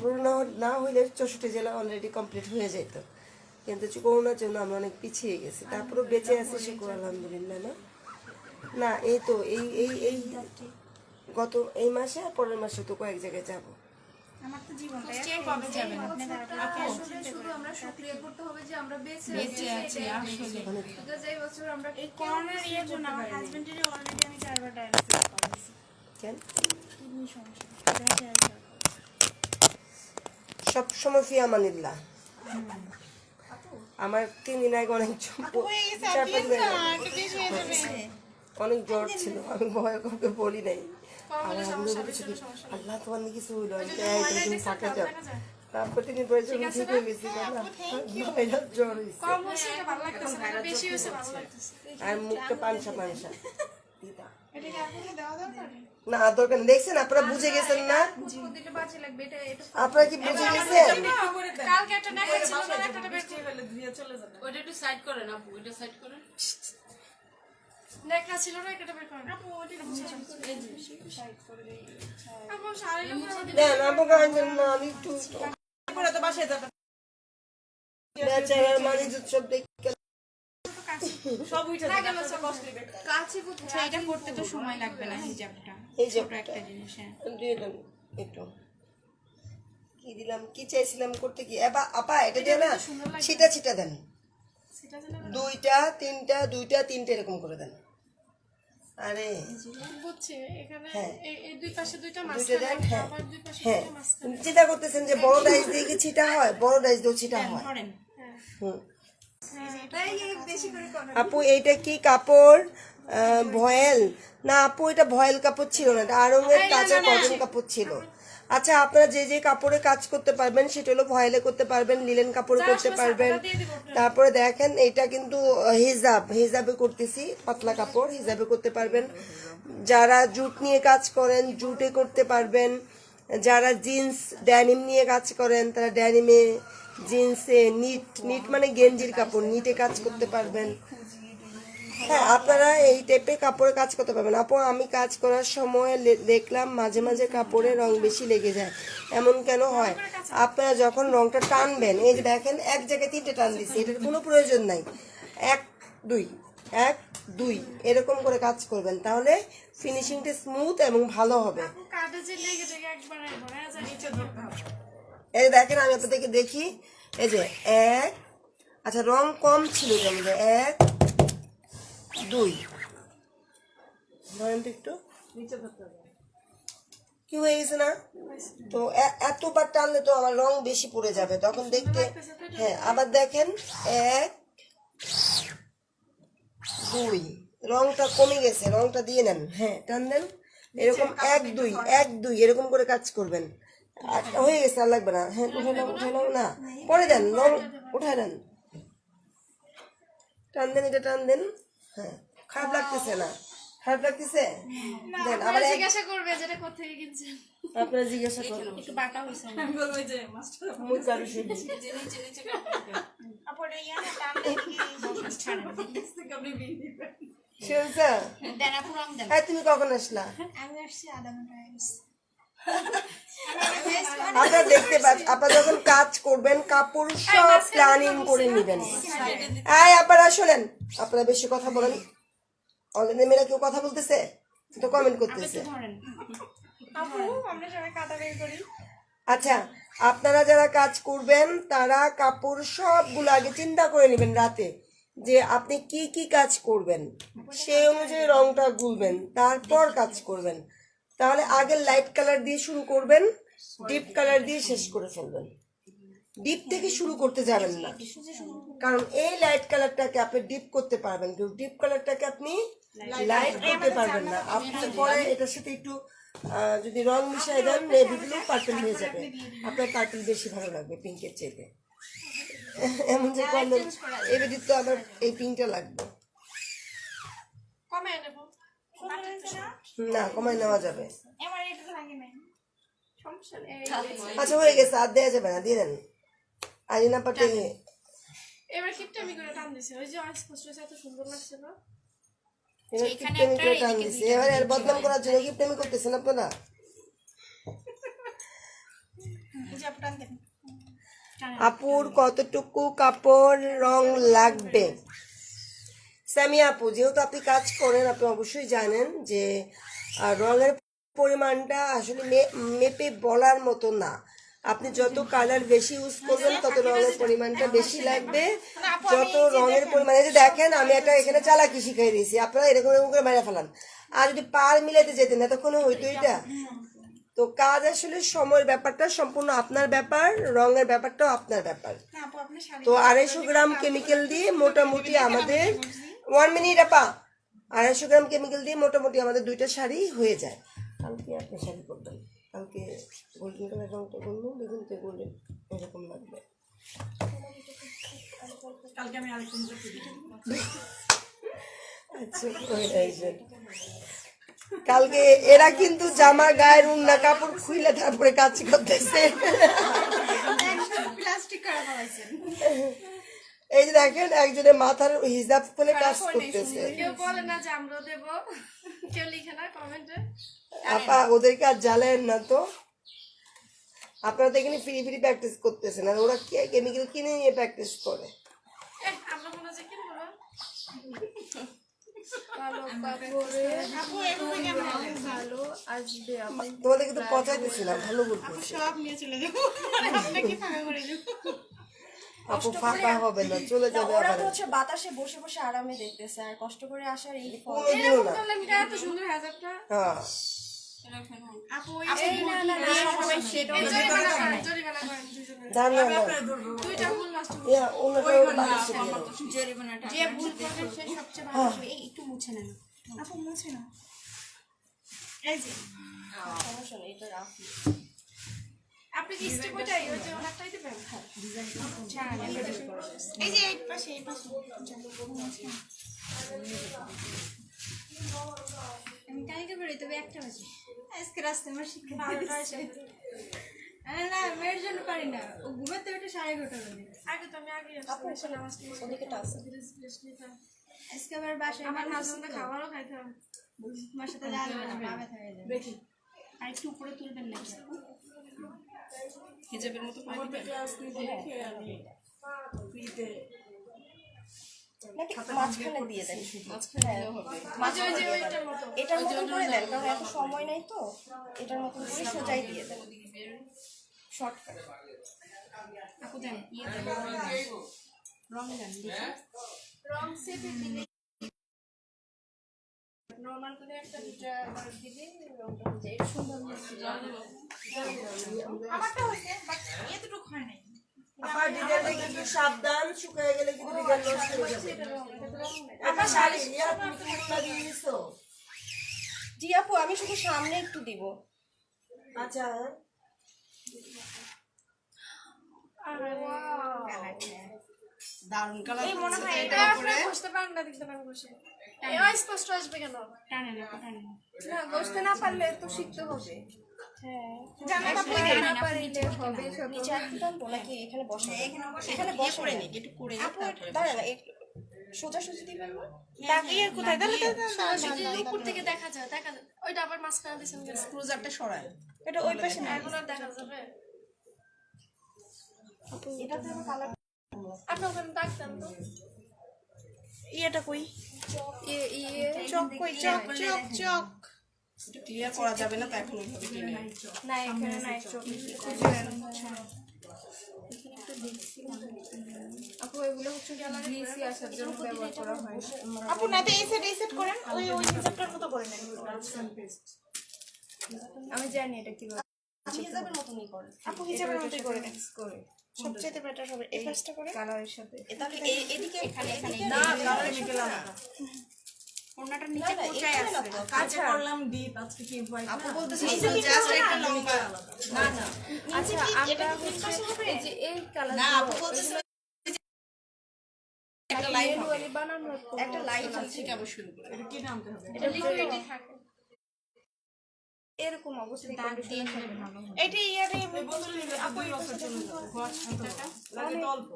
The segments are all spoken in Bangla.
করোনা না হইলে 64 জেলা অলরেডি কমপ্লিট হয়ে যেত, কিন্তু করোনার জন্য আমরা অনেক পিছিয়ে গেছি। তারপরে বেঁচে আছি শুকর আলহামদুলিল্লাহ। না না এই তো এই গত এই মাসে আর পরের মাসে তো কয়েক জায়গায় যাবো। আমার তো জীবনটাই কবে যাবেন আপনি? আসলে শুধু আমরা শুকরিয়া করতে হবে যে আমরা বেঁচে আছি আসলে। বিকজ এই বছর আমরা এই করোনার ইয়ের জন্য আমার হাজবেন্ডের অলরেডি আমি 4 বার ডায়ালিসিস করেছি। কেন? কিডনি সমস্যা। সব সময় ফি আমানিল্লাহ। আমার 3 দিন আগে অনেক জ্বর ছিল, আমি ভয় কাউকে বলি নাই। আল্লাহ তোমার কিছু হইল, তুমি ফাঁকা যাও। তারপর 3 দিন পরে যখন ঠিক হয়ে গেছি জ্বর হয়েছে আর মুখটা পানসা না দরকার নেই। দেখছেন আপনারা বুঝে গেছেন না? আপনারা কি বুঝে গেছেন? কালকে একটা নেকড়া ছিল না, নেকড়াটা বের করে ফেলে ধুয়ে চলে যাবে। ওইটা একটু সাইড করেন আপু, ওইটা সাইড করেন। নেকড়া ছিল না, নেকড়াটা বের করেন আপু, ওইটা সাইড করে দেই। আপু শাড়ি দেন আপু গাইছেন না, আমি একটু পরে তো বাসায় যাবেন। বেচারার মানে সব দেখে সব উঠে না গেল সব কষ্ট দিবে। কাছে কোথায় এটা করতে তো সময় লাগবে না হিজাবটা। এই যে একটা জিনিস দিয়ে দেন একটু। কি দিলাম, কি চাইছিলাম করতে, কি আপা এটা দিয়ে না ছিটা দেন। সেটা জানা দুইটা তিনটা এরকম করে দেন। আরে বুঝছি, এখানে হ্যাঁ এই দুই পাশে দুইটা মাছ দুইটা দেন। হ্যাঁ আবার দুই পাশে হ্যাঁ দুইটা মাছ। চিন্তা করতেছেন যে বড় ডাইস দিয়ে কি ছিটা হয়? বড় ডাইস দিয়েও ছিটা হয়। ধরেন। হুম তাই বেশি করে করেন। আপু এইটা কি কাপড়? ভয়েল না আপু, এটা ভয়েল কাপড় ছিল না, এটা আড়ঙের কাঁচা কটন কাপড় ছিল। আচ্ছা আপনারা যে যে কাপড়ে কাজ করতে পারবেন সেটা হলো ভয়েলে করতে পারবেন, লিলেন কাপড়ে করতে পারবেন। তারপরে দেখেন এটা কিন্তু হিজাবে করতেছি, পাতলা কাপড় হিজাবে করতে পারবেন। যারা জুট নিয়ে কাজ করেন জুটে করতে পারবেন, যারা জিন্স ড্যানিম নিয়ে কাজ করেন তারা ড্যানিমে, জিন্সে, নিট মানে গেঞ্জির কাপড়, নিটে কাজ করতে পারবেন। হ্যাঁ আপনারা এই টাইপের কাপড়ে কাজ করতে পারবেন। আপু আমি কাজ করার সময় দেখলাম মাঝে মাঝে কাপড়ে রং বেশি লেগে যায়, এমন কেন হয়? আপনারা যখন রংটা টানবেন, এই যে দেখেন এক জায়গায় 3টে টান দিচ্ছি, এটার কোনো প্রয়োজন নাই। 1 2 এরকম করে কাজ করবেন, তাহলে ফিনিশিংটা স্মুথ এবং ভালো হবে। কাগজে লেগে যায় একবারে ভরা যায়, নিচে ধরতে হবে। এই দেখেন আমি আপনাদেরকে দেখি, এই যে 1, আচ্ছা রং কম ছিল যেমন 1 2 ধরেন তো একটু নিচে ধরতে হবে। কি হয়ে গেছে না? তো এতবার টানলে তো আমার রং বেশি পড়ে যাবে, তখন দেখতে। হ্যাঁ আবার দেখেন 1 2 রংটা কমে গেছে, রংটা দিয়ে নেন। হ্যাঁ টান দেন এরকম 1 2 এরকম করে কাজ করবেন। হয়ে গেছে, আর লাগবে না। হ্যাঁ উঠে নাও না, পরে দেন, রং উঠায় দেন, টান দেন, এটা টান দেন। হ্যাঁ খারাপ লাগতেছে না? খারাপ লাগতেছে? দেন আবার জিজ্ঞাসা করবে যেটা কোথায় কিনছেন। আপনারা জিজ্ঞাসা করুন। একটু বাঁকা হইছে না? আমি বলবো যে মাস্টার মুখ কারো শুনি। নিচে আপরে ইয়ানে টান দিয়ে ছাড়েন। আপনি বিল দিবেন। শুনছো? দেন আপু রং দেন। হ্যাঁ তুমি কখন আসলা? আমি আসছি আধা ঘন্টা আগে। আপনারা দেখতে পাচ্ছেন, আপনারা যখন কাজ করবেন কাপড় সব প্ল্যানিং করে নেবেন। আপনারা শোনেন, আপনারা বেশি কথা বলেন। অলরেডি মেয়েরা কেউ কথা বলতেছে তো কমেন্ট করতেছে। আপু আমরা সবাই কাটা বের করি। আচ্ছা আপনারা যারা কাজ করবেন তারা কাপড় সবগুলো আগে চিন্তা করে নেবেন রাতে, যে আপনি কি কি কাজ করবেন, সেই অনুযায়ী রংটা গুলবেন, তারপর কাজ করবেন। তাহলে আগে লাইট কালার দিয়ে শুরু করবেন, ডিপ কালার দিয়ে শেষ করে ফেলবেন। ডিপ থেকে শুরু করতে যাবেন না, কারণ এই লাইট কালারটাকে আপনি ডিপ করতে পারবেন, কিন্তু ডিপ কালারটাকে আপনি লাইট করতে পারবেন না। আপনি পরে এটার সাথে একটু যদি রং মিশাই দেন নেভি ব্লু পার্পল হয়ে যাবে, আপনার পার্পল বেশি ভালো লাগবে পিঙ্কের চাইতে। এমন যে করলেন এবার তো আবার এই পিঙ্কটা লাগবে কমায় নেব না, কমায় নেওয়া যাবে। আমার এটা লাগে না, সমস্যা নেই। আচ্ছা হয়ে গেছে, আর দেওয়া যাবে না, দিয়ে দেন। আইনা পাটে এবার কিপটা আমি করে টান দিছি, ওই যে স্পষ্ট এত সুন্দর লাগছে না। এবার কিপটেমি করে টান দিছি, এবার এর বদনাম করার জন্য কিপটেমি করতেছেন আপনারা। আপুর কতটুকু কাপড় রং লাগবে? সামিয়া আপু, যেহেতু আপনি কাজ করেন আপনি অবশ্যই জানেন যে রঙের পরিমাণটা আসলে মেপে বলার মতো না। আপনি যত কালার বেশি ইউজ করবেন তত রঙের পরিমাণটা বেশি লাগবে। যত রঙের পরিমাণ, এই যে দেখেন আমি একটা এখানে চালাকি শিখাই দিয়েছি, আপনারা এরকম এরকম করে মেরে ফেলান। আর যদি পার মিলাতে যেতেন এতক্ষণে হইতো এটা। তো কাজ আসলে সময়ের ব্যাপারটা সম্পূর্ণ আপনার ব্যাপার, রঙের ব্যাপারটাও আপনার ব্যাপার। তো 250 গ্রাম কেমিক্যাল দিয়ে মোটামুটি আমাদের 1 মিনিট আপা, 250 গ্রাম কেমিক্যাল দিয়ে মোটামুটি আমাদের 2টা শাড়ি হয়ে যায়। কালকে আপনি শাড়ি করবেন, কালকে গোল্ডেন কালার রঙটা বলবো, দেখুন তো গোল্ডেন এরকম লাগবে। আচ্ছা কালকে এরা কিন্তু জামা গায়ের উন্না কাপড় খুইলে তারপরে কাজ করতেছে। এই যে দেখেন একজনের মাথার হিজাব খুলে কাজ করতেছে। কেউ বলে না যে আমরাও দেবো, কেউ লিখে না কমেন্টে। আপা ওদেরকে আর জ্বালেন না তো, আপনারা তো এখানে ফ্রি ফ্রি প্র্যাকটিস করতেছেন আর ওরা কেমিক্যাল কিনে নিয়ে প্র্যাকটিস করে। আমরা মনে হচ্ছে কিনবো না। ভালো আসবে তোমাদেরকে তো পচাইতেছি না, ভালো বলতেছি। আপু ফাঁকা হবে না, চলে যাবে ওরা আবার। তো হচ্ছে বাতাসে বসে বসে আরামে দেখতেছে আর কষ্ট করে আসার এই ফল। কোনোদিনও না। এত সুন্দর হাজারটা হ্যাঁ আপু এই না না সবাই সেটা জরিমানা করেন দুজনে। দাঁড় না না, দুইটা ফুল নষ্ট ওনাটাও বাতাসে দিয়ে দাও। জরিমানাটা যে ভুল করবে সে সবচেয়ে ভালো হবে। এই একটু মুছে নেন আপু মুছে না এই যে সমস্যা নেই, এটা রাখি। আপনি কি স্টেপ ওইটাই ওই যে ওনারটাই দিবেন? এই যে এই পাশে আমি কালকে বেরোই, তবে 1টা বাজে আজকে রাস্তায় আমার শিক্ষা 12টা আছে। না মেয়ের জন্য পারি না, ও ঘুমাতে ওঠে 11:30 বাজে। আগে তো আমি আগে আসছি নামাজ পড়তে। ওদিকে টাচ আজকে আবার বাসায় আমার হাজবেন্ডে খাবারও খাইতে হবে। আমার সাথে লাল বাবা থাকে যাবে। আর একটু উপরে তুলবেন নাকি? হিজাবের মতো করে নাকি মাঝখানে দিয়ে দেন, শুধু মাঝখানে দিলেও হবে। ওই যে ওইটার মতো। এটার মতো করে দেন, কারণ এত সময় নাই তো। এটার মতো করে সোজাই দিয়ে দেন, শর্টকাট। আপু দেন ইয়ে দেন রং দেন দেখি। রং সেপে দিলে নরমাল করে একটা দুটা দিলে রংটা হয়ে যায়। সুন্দর মিষ্টি আমারটা হয়েছে বাট এতটুকু হয় নাই। আবার ডিজাইনটা কিন্তু সাবধান, শুকিয়ে গেলে কিন্তু ডিজাইন নষ্ট হয়ে যাবে। আবার শাড়ি ইয়া তুমি ফুল লাগিয়ে দিছো? জি আপু, আমি শুধু সামনে একটু দিব। আচ্ছা দারুণ কালার। এই মনে হয় এটা আপনি বুঝতে পারেন না, দেখতে পারেন বসে। এই স্পষ্ট আসবে কেন? টানে না টানে না। না বুঝতে না পারলে তো শিখতে হবে। হ্যাঁ, জানা না পারলে হবে সব। নিচে একটু টানবো নাকি এখানে বসে? এখানে বসে করে নি, একটু করে দাঁড়ান, সোজাসুজি দিবেন না? দাগিয়ে কোথায় তাহলে সোজাসুজি উপর থেকে দেখা যায়, দেখা যায়। ওইটা আবার মাঝখানে দিছেন কেন? স্ক্রুজারটা সরায়। এটা ওই পাশে না, এখন আর দেখা যাবে। এটাতে আমার কালার আপনি ওখানে ডাকতেন তো। ইয়েটা কই ইয়ে চক কই চক চক চক এটা ক্লিয়ার করা যাবে না তো এখন ওইভাবে টেনে। না এখানে নাই চোখ। আপু এগুলো হচ্ছে গ্লিসি আসার জন্য ব্যবহার করা হয়। আপু না তো এই সেট করেন, ওই হিসাবটার মতো করে নেন। আমি জানি এটা কিভাবে। আমি হিজাবের মতনই করেন। আপু হিসাবের মতোই করে নেন, করে সবচেয়ে বেটার হবে এই ফার্স্টটা করে। কালারের সাথে তাহলে এদিকে এখানে না কালারের সাথে আলাদা। ওনাটার নিচে কোচায় আছে। কাছে করলাম ডিপ, আজকে কি হোয়াইট আপু বলতেছি জাস্ট একটা লম্বা না না। আচ্ছা আমরা হচ্ছে এই যে এই কালার না আপু বলতেছি একটা লাইন হবে, বানানো একটা লাইন আছে কি আবার শুরু করে। এটা কি নামতে হবে? এটা লিকুইডই থাকে। এরকম অবস্থায় দাগ দিয়ে নিলে ভালো হবে। এইটা ইয়ারে বোতল নিবে আপু এই বছর চলে যাবে। লাগে তো অল্প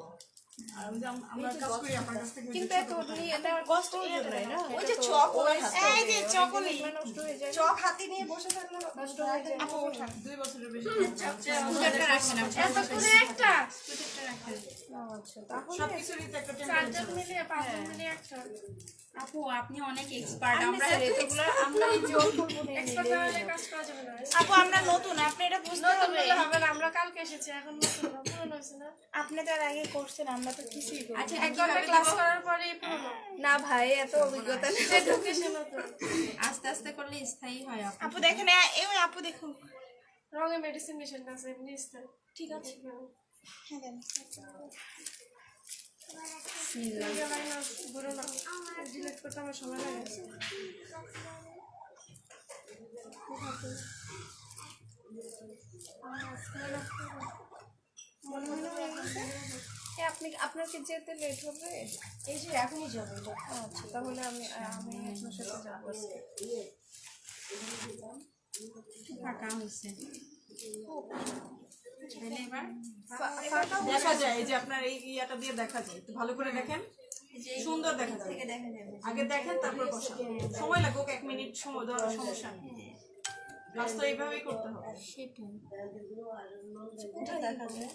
আর ওই যে আমরা কাজ করি আপনার কাছ থেকে কিন্তু এত নিয়ে নেওয়ার কষ্ট হয়ে যায় না ওই যে চক ওনার হাতে এই যে চকলি নষ্ট হয়ে যায় চক হাতে নিয়ে বসে থাকলে নষ্ট হয়ে যায়। আপু ওঠান 2 বছরের বেশি স্কুটারটা রাখেন এত করে একটা স্কুটারটা রাখেন আচ্ছা তাহলে সবকিছুরই তো একটা চারজন মিলে পাঁচজন মিলে একটা আপু আপনি অনেক এক্সপার্ট আমরা আমরা এতগুলো আমরা জোর করব না এক্সট্রা তাহলে কাজ করা যাবে না আপু আমরা নতুন, আপনি এটা বুঝতে হবে। হবে না আমরা কালকে এসেছি এখন নতুন না, পুরনো হয়েছে না আপনি তো আর আগে করছেন, আমরা তো কিছুই করি। আচ্ছা এক ঘন্টা ক্লাস করার পরে পুরনো না ভাই, এত অভিজ্ঞতা নেই। যে ঢুকে সে নতুন আস্তে আস্তে করলে স্থায়ী হয় আপু আপু দেখেন, এই আপু দেখুন। রঙে মেডিসিন মেশিন আছে এমনি স্টাইল ঠিক আছে, হ্যাঁ দেন। ঘুরো না ডিলেট করতে আমার সময় লাগে মনে হয় না হয়ে গেছে। আপনি আপনার কি যেতে লেট হবে? এই যে এখনই যাবো। আচ্ছা তাহলে আমি আপনার সাথে যাবো আজকে। ফাঁকা হয়েছে তাহলে এবার দেখা যায়, এই যে আপনার এই ইয়াটা দিয়ে দেখা যায়, একটু ভালো করে দেখেন, সুন্দর দেখা যায়। আগে দেখেন তারপর বসান, সময় লাগুক 1 মিনিট সময় দেওয়ার সমস্যা নেই, কাজ তো এইভাবেই করতে হবে। সেটাই কোথায় দেখা যায়?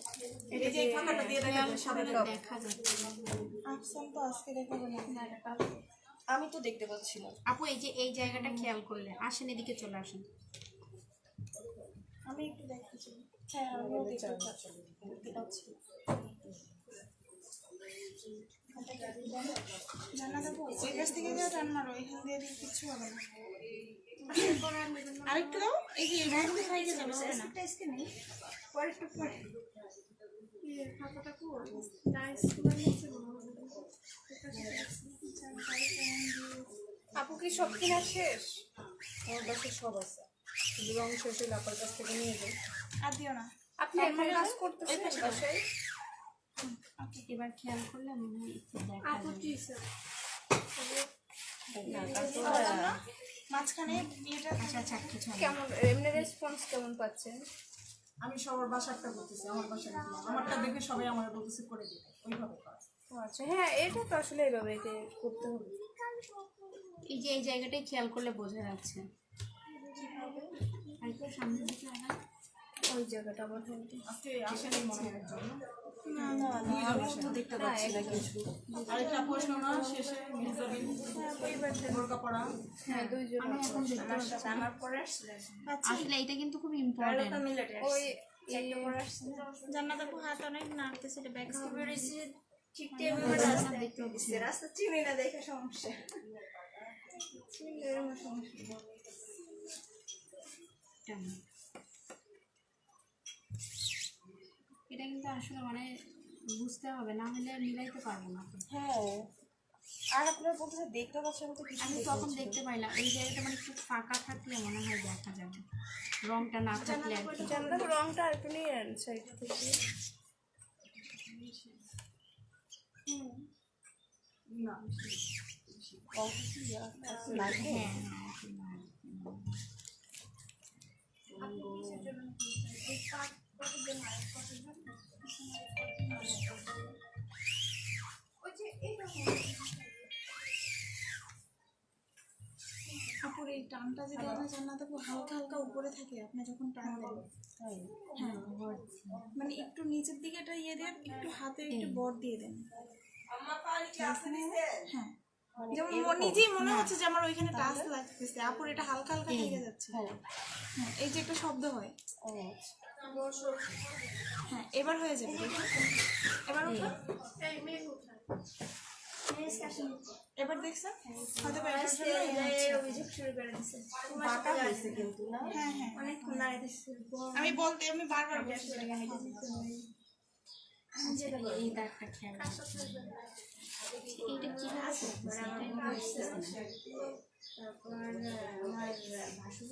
এই যে এই ফাঁকাটা দিয়ে দেখা যায়, সাদা দেখা যাচ্ছে আফসান তো আজকে দেখাবো না। আমি তো দেখতে পাচ্ছি না। আপু এই যে এই জায়গাটা খেয়াল করলে আসেন, এদিকে চলে আসেন। আমি একটু দেখতেছি। হ্যাঁ, আমিও দেখতে পাচ্ছি। জানা দেবো, ওই কাছ থেকে যাও, রান্নার ওইখান দিয়ে দিয়ে কিচ্ছু হবে না। আরেকটু দাও, এই যে এখান থেকে খাইতে যাবে না। পরে একটু পরে ফাঁকাটা পুরো নাইস তোমার নিচে আপু কি সব কিনা শেষ? আমার বাসায় সব আছে, রং শেষ হলে আপনার কাছ থেকে নিয়ে যাই। আর দিও না। আপনি এখন কাজ করতেছেন বাসায়? এবার খেয়াল করলে মনে হয় একটু দেখা আপু যায়। কি স্যার মাঝখানে এটা আচ্ছা আচ্ছা কিছু হবে না। কেমন এমনি রেসপন্স কেমন পাচ্ছেন? আমি সবার বাসারটা বলতেছি, আমার বাসাটা না। আমারটা দেখে সবাই আমার বলতেছে করে দিতে, ওইভাবে করা। আচ্ছা হ্যাঁ, এটা তো আসলে এইভাবে এটা করতে হবে। এই যে এই জায়গাটাই খেয়াল করলে বোঝা যাচ্ছে। আর একটু সামনের দিকে আনা। ওই জায়গাটা আবার হলদি আজকে আসেনি মনে হয় একজন, না? না না না, আমি তো দেখতে পাচ্ছি না কিছু। আরেকটা প্রশ্ন না শেষে মির্জাবিন বোরকা পরা। হ্যাঁ দুইজন আমি এখন দেখতে পাচ্ছি। আমার পরে আসছিলেন আসলে এটা কিন্তু খুব ইম্পর্টেন্ট। ওই একটা পরে আসছে। জান্নাত আপু হাত অনেক নাড়তেছিল, ব্যাগ ঠিক রাস্তা দেখতে হচ্ছে। রাস্তা চিনি না দেখে সমস্যা চিনলে এরকম সমস্যা এটা কিন্তু আসলে মানে বুঝতে হবে, না হলে মিলাইতে পারবো না। হ্যাঁ, আর আপনারা বলতেছে দেখতে পাচ্ছেন তো কিছু। আমি তখন দেখতে পাইলাম এই জায়গাটা মানে একটু ফাঁকা থাকলে মনে হয় দেখা যাবে, রংটা না থাকলে আর কি। জানলাম রংটা একটু নিয়ে আন সাইড থেকে না হ্যাঁ আপুর এই টানটা যদি আমরা জান্নাত আপু হালকা হালকা উপরে থাকে, আপনি যখন টান দেন, হ্যাঁ মানে একটু নিচের দিকে এটা ইয়ে দেন, একটু হাতে একটু বর দিয়ে দেন। হ্যাঁ, যেমন নিজেই মনে হচ্ছে যে আমার ওইখানে টাচ লাগতেছে, আপুর এটা হালকা হালকা থেকে যাচ্ছে। হ্যাঁ, এই যে একটা শব্দ হয়। হ্যাঁ, এবার হয়ে যাবে, এবার উঠো। এবার দেখছেন হয়তো অভিযোগ শুরু করে দিচ্ছে বাঁকা হয়েছে কিন্তু না। হ্যাঁ হ্যাঁ, অনেকক্ষণ দাঁড়িয়ে দিচ্ছে আমি বারবার বলছি। এই দাগটা খেয়াল রাখো। এইটা কি আছে তারপর আমার ভাসু